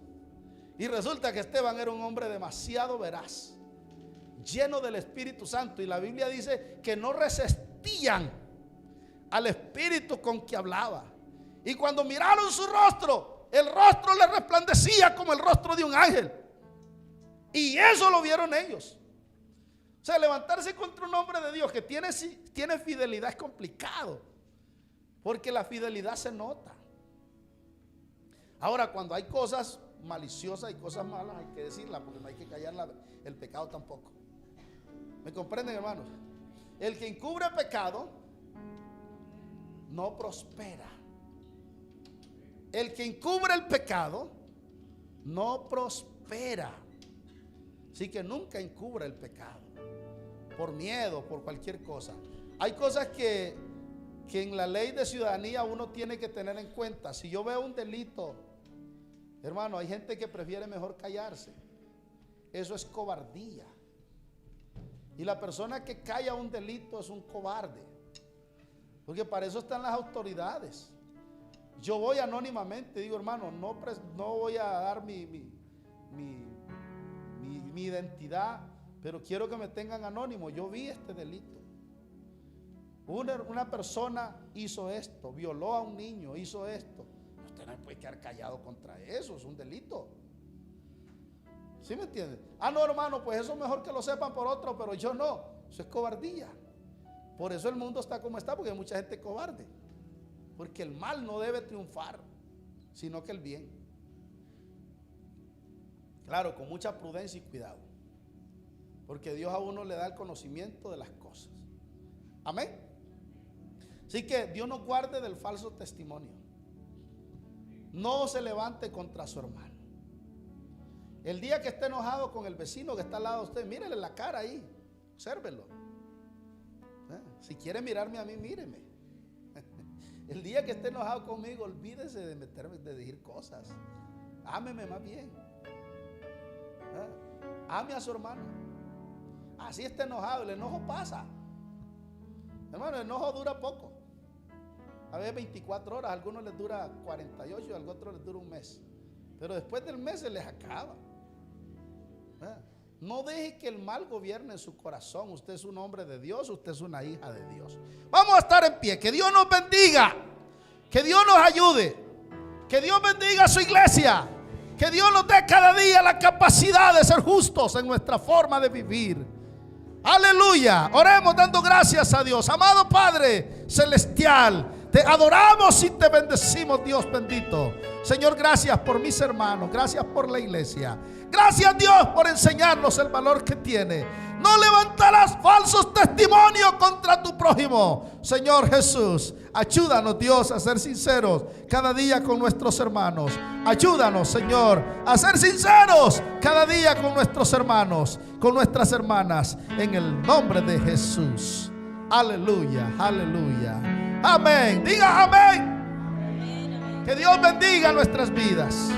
Y resulta que Esteban era un hombre demasiado veraz, lleno del Espíritu Santo. Y la Biblia dice que no resistían al Espíritu con que hablaba. Y cuando miraron su rostro, el rostro le resplandecía como el rostro de un ángel. Y eso lo vieron ellos. O sea, levantarse contra un hombre de Dios que tiene fidelidad es complicado, porque la fidelidad se nota. Ahora, cuando hay cosas maliciosas y cosas malas, hay que decirlas, porque no hay que callar el pecado tampoco. ¿Me comprenden, hermanos? El que encubre pecado no prospera. El que encubre el pecado no prospera. Así que nunca encubra el pecado por miedo, por cualquier cosa. Hay cosas que en la ley de ciudadanía uno tiene que tener en cuenta. Si yo veo un delito, hermano, hay gente que prefiere mejor callarse. Eso es cobardía. Y la persona que calla un delito es un cobarde, porque para eso están las autoridades. Yo voy anónimamente, digo, hermano, no voy a dar mi identidad, pero quiero que me tengan anónimo. Yo vi este delito. Una persona hizo esto, violó a un niño, hizo esto. Usted no puede quedar callado contra eso, es un delito. ¿Sí me entiende? No, hermano, pues eso es mejor que lo sepan por otro, pero yo no. Eso es cobardía. Por eso el mundo está como está, porque hay mucha gente cobarde. Porque el mal no debe triunfar, sino que el bien. Claro, con mucha prudencia y cuidado, porque Dios a uno le da el conocimiento de las cosas. Amén. Así que Dios nos guarde del falso testimonio. No se levante contra su hermano. El día que esté enojado con el vecino que está al lado de usted, mírele la cara ahí, obsérvelo. Si quiere mirarme a mí, míreme. El día que esté enojado conmigo, olvídese de meterme, de decir cosas. Ámeme más bien. Ame a su hermano. Así está enojado, el enojo pasa. Hermano, el enojo dura poco. A veces 24 horas, a algunos les dura 48, a otros les dura un mes. Pero después del mes se les acaba. No deje que el mal gobierne en su corazón. Usted es un hombre de Dios, usted es una hija de Dios. Vamos a estar en pie. Que Dios nos bendiga. Que Dios nos ayude. Que Dios bendiga a su iglesia. Que Dios nos dé cada día la capacidad de ser justos en nuestra forma de vivir. Aleluya. Oremos dando gracias a Dios. Amado Padre Celestial, te adoramos y te bendecimos, Dios bendito. Señor, gracias por mis hermanos. Gracias por la iglesia. Gracias, Dios, por enseñarnos el valor que tiene. No levantarás falsos testimonios contra tu prójimo. Señor Jesús, ayúdanos, Dios, a ser sinceros cada día con nuestros hermanos. Ayúdanos, Señor, a ser sinceros cada día con nuestros hermanos, con nuestras hermanas, en el nombre de Jesús. Aleluya, aleluya. Amén. Diga amén. Que Dios bendiga nuestras vidas.